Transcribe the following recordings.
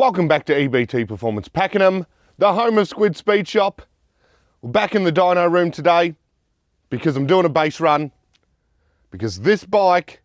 Welcome back to EBT Performance Pakenham, the home of Squid Speed Shop. We're back in the dyno room today because I'm doing a base run, because this bike,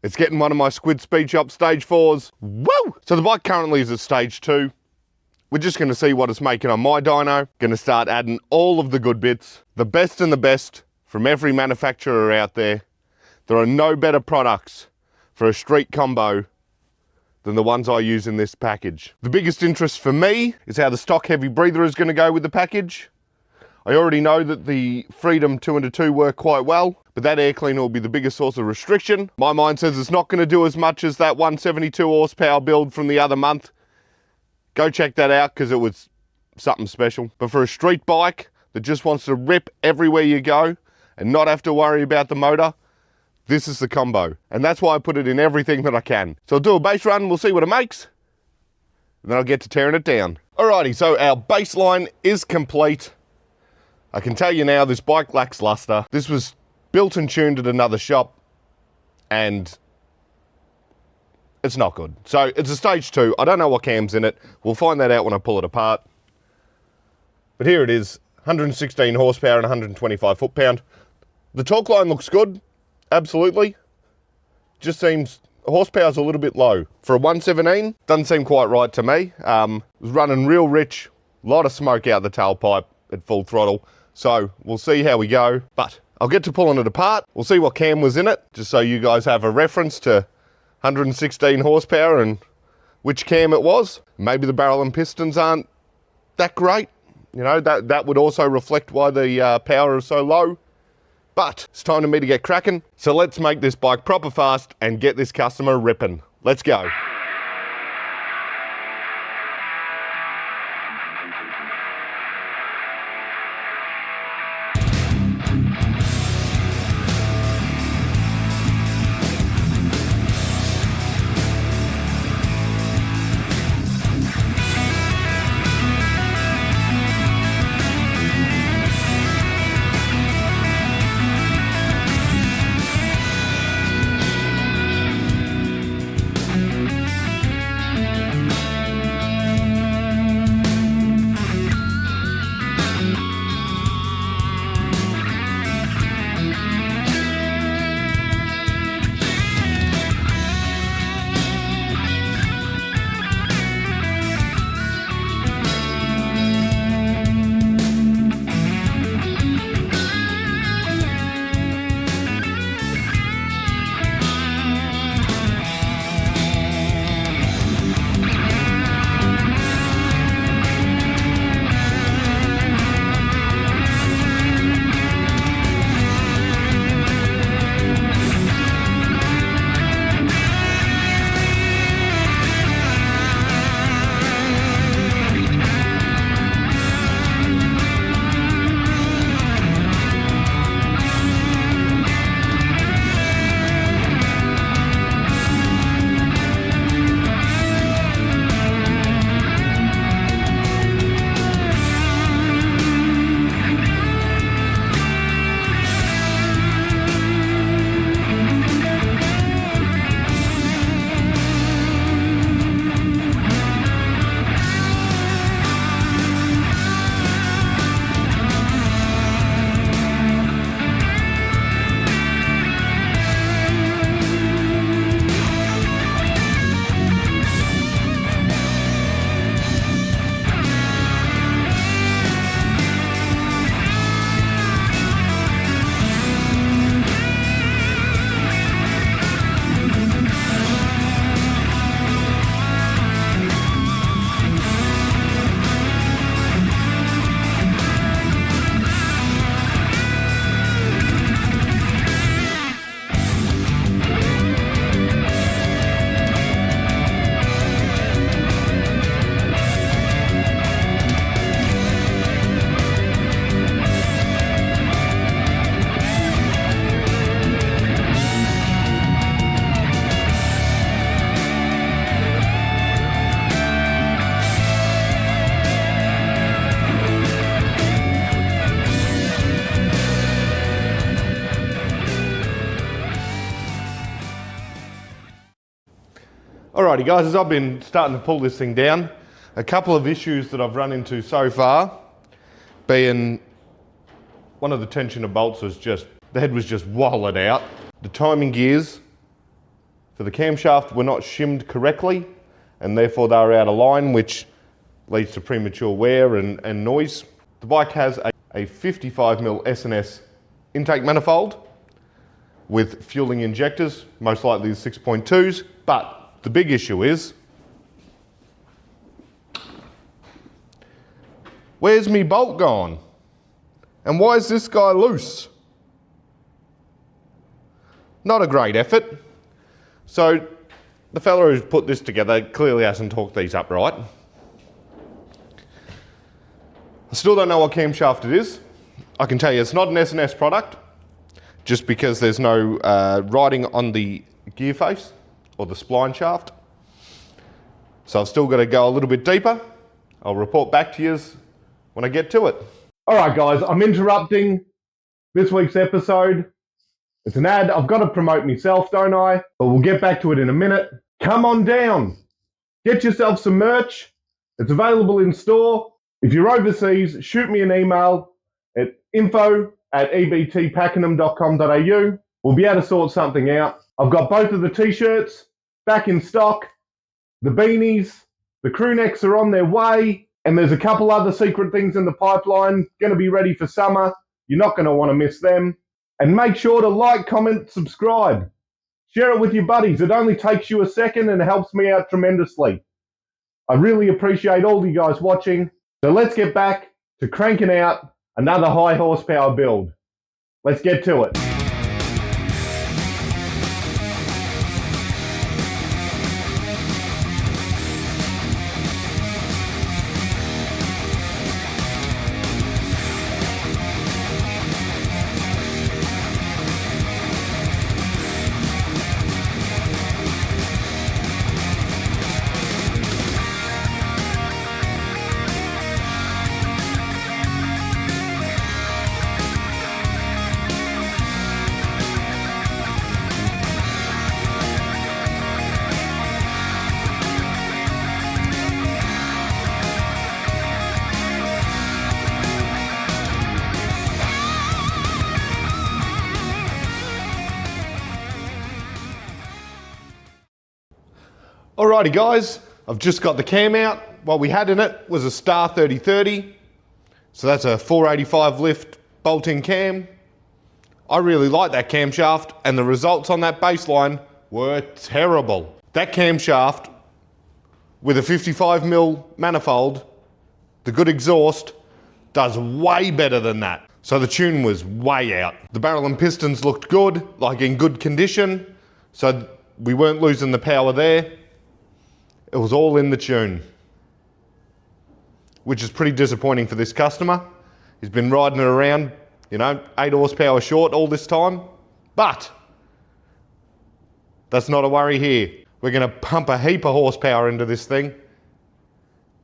it's getting one of my Squid Speed Shop stage 4s. Woo! So the bike currently is at stage 2. We're just going to see what it's making on my dyno. Going to start adding all of the good bits, the best and the best from every manufacturer out there. There are no better products for a street combo than the ones I use in this package. The biggest interest for me is how the stock heavy breather is going to go with the package. I already know that the Freedom 2 into 2 work quite well, but that air cleaner will be the biggest source of restriction. My mind says it's not going to do as much as that 172 horsepower build from the other month. Go check that out because it was something special. But for a street bike that just wants to rip everywhere you go and not have to worry about the motor, this is the combo. And that's why I put it in everything that I can. So I'll do a base run, we'll see what it makes, and then I'll get to tearing it down. Alrighty, so our baseline is complete. I can tell you now, this bike lacks luster. This was built and tuned at another shop, and it's not good. So it's a stage 2. I don't know what cam's in it. We'll find that out when I pull it apart. But here it is, 116 horsepower and 125 foot-pound. The torque line looks good. Absolutely. Just seems horsepower's a little bit low. For a 117, doesn't seem quite right to me. It was running real rich, a lot of smoke out the tailpipe at full throttle. So we'll see how we go, but I'll get to pulling it apart. We'll see what cam was in it, just so you guys have a reference to 116 horsepower and which cam it was. Maybe the barrel and pistons aren't that great. You know, that would also reflect why the power is so low. But it's time for me to get cracking. So let's make this bike proper fast and get this customer ripping. Let's go. Alrighty guys, as I've been starting to pull this thing down, a couple of issues that I've run into so far, being one of the tensioner bolts was just, the head was just wallowed out. The timing gears for the camshaft were not shimmed correctly, and therefore they were out of line, which leads to premature wear and noise. The bike has a 55mm S&S intake manifold with fueling injectors, most likely the 6.2s, but the big issue is, where's me bolt gone? And why is this guy loose? Not a great effort. So the fella who's put this together clearly hasn't torqued these up right. I still don't know what camshaft it is. I can tell you it's not an S&S product, just because there's no writing on the gear face or the spline shaft. So I've still got to go a little bit deeper. I'll report back to you when I get to it. All right, guys, I'm interrupting this week's episode. It's an ad. I've got to promote myself, don't I? But we'll get back to it in a minute. Come on down. Get yourself some merch. It's available in store. If you're overseas, shoot me an email at info@ebtpakenham.com.au. We'll be able to sort something out. I've got both of the t-shirts back in stock. The beanies, the crew necks are on their way, and there's a couple other secret things in the pipeline, going to be ready for summer. You're not going to want to miss them. And make sure to like, comment, subscribe. Share it with your buddies. It only takes you a second and it helps me out tremendously. I really appreciate all you guys watching. So let's get back to cranking out another high horsepower build. Let's get to it. Alrighty guys, I've just got the cam out. What we had in it was a Star 3030. So that's a 485 lift bolt-in cam. I really like that camshaft, and the results on that baseline were terrible. That camshaft with a 55mm manifold, the good exhaust, does way better than that. So the tune was way out. The barrel and pistons looked good, like in good condition. So we weren't losing the power there. It was all in the tune, which is pretty disappointing for this customer. He's been riding it around, 8 horsepower short all this time, but that's not a worry here. We're going to pump a heap of horsepower into this thing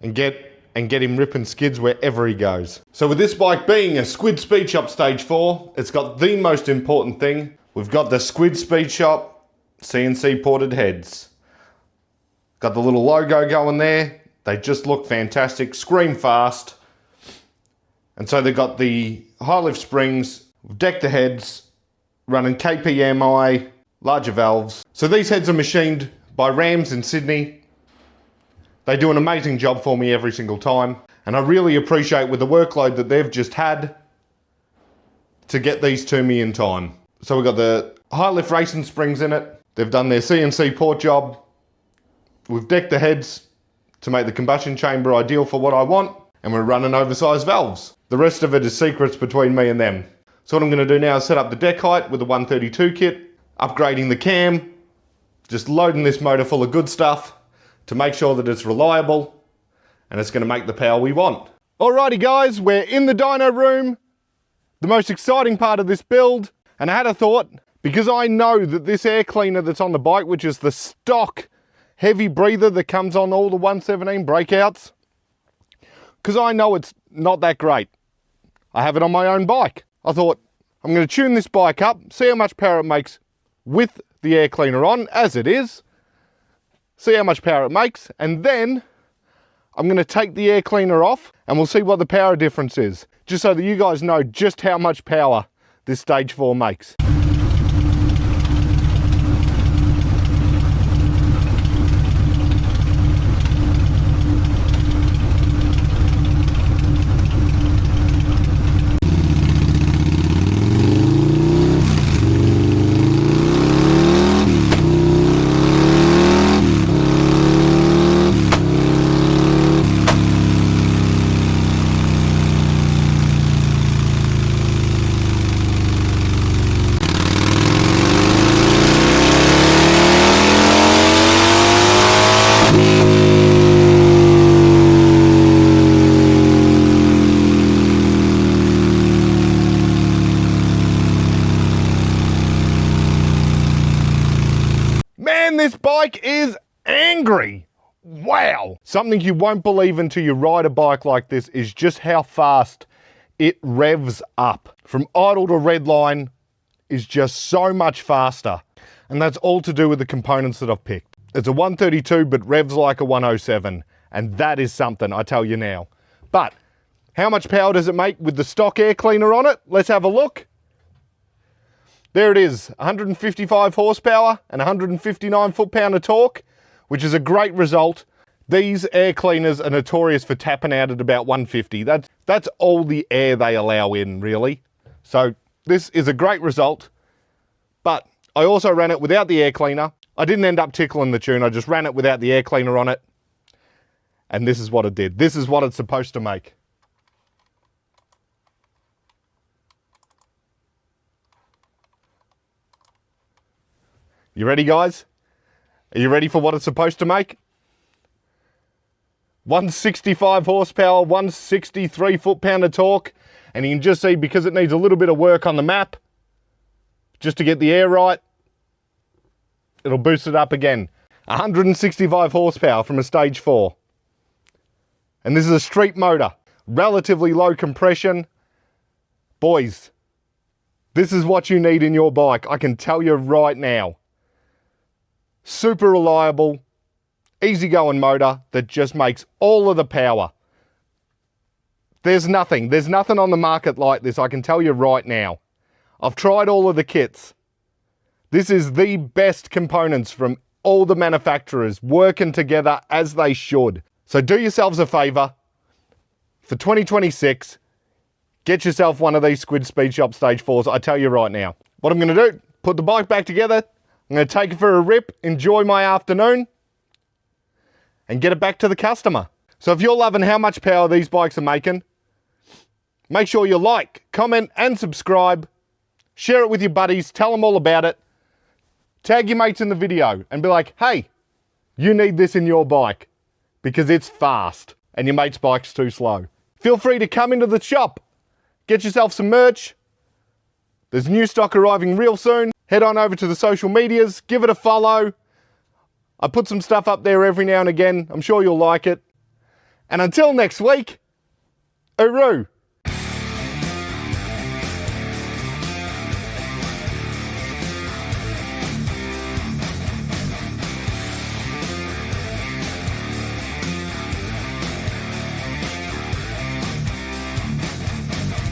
and get him ripping skids wherever he goes. So with this bike being a Squid Speed Shop Stage 4, it's got the most important thing. We've got the Squid Speed Shop CNC ported heads. Got the little logo going there. They just look fantastic, scream fast. And so they've got the high lift springs, decked the heads, running KPMI, larger valves. So these heads are machined by Rams in Sydney. They do an amazing job for me every single time. And I really appreciate with the workload that they've just had to get these to me in time. So we've got the high lift racing springs in it. They've done their CNC port job. We've decked the heads to make the combustion chamber ideal for what I want, and we're running oversized valves. The rest of it is secrets between me and them. So what I'm going to do now is set up the deck height with the 132 kit, upgrading the cam, just loading this motor full of good stuff to make sure that it's reliable and it's going to make the power we want. Alrighty guys, we're in the dyno room, the most exciting part of this build, and I had a thought, because I know that this air cleaner that's on the bike, which is the stock heavy breather that comes on all the 117 breakouts, because I know it's not that great. I have it on my own bike. I thought, I'm going to tune this bike up, see how much power it makes with the air cleaner on, as it is, see how much power it makes, and then I'm going to take the air cleaner off and we'll see what the power difference is, just so that you guys know just how much power this stage 4 makes. Man, this bike is angry. Wow. Something you won't believe until you ride a bike like this is just how fast it revs up. From idle to red line is just so much faster. And that's all to do with the components that I've picked. It's a 132 but revs like a 107. And that is something, I tell you now. But how much power does it make with the stock air cleaner on it? Let's have a look. There it is, 155 horsepower and 159 foot-pound of torque, which is a great result. These air cleaners are notorious for tapping out at about 150. That's all the air they allow in, really. So this is a great result, but I also ran it without the air cleaner. I didn't end up tickling the tune, I just ran it without the air cleaner on it. And this is what it did. This is what it's supposed to make. You ready, guys? Are you ready for what it's supposed to make? 165 horsepower, 163 foot-pound of torque, and you can just see, because it needs a little bit of work on the map, just to get the air right, it'll boost it up again. 165 horsepower from a stage 4. And this is a street motor, relatively low compression. Boys, this is what you need in your bike, I can tell you right now. Super reliable, easygoing motor that just makes all of the power. There's nothing on the market like this, I can tell you right now. I've tried all of the kits. This is the best components from all the manufacturers working together as they should. So do yourselves a favour. For 2026, get yourself one of these Squid Speed Shop Stage 4s, I tell you right now. What I'm going to do, put the bike back together, I'm going to take it for a rip, enjoy my afternoon, and get it back to the customer. So if you're loving how much power these bikes are making, make sure you like, comment, and subscribe. Share it with your buddies, tell them all about it. Tag your mates in the video and be like, hey, you need this in your bike because it's fast and your mate's bike's too slow. Feel free to come into the shop, get yourself some merch. There's new stock arriving real soon. Head on over to the social medias, give it a follow. I put some stuff up there every now and again. I'm sure you'll like it. And until next week, hooroo.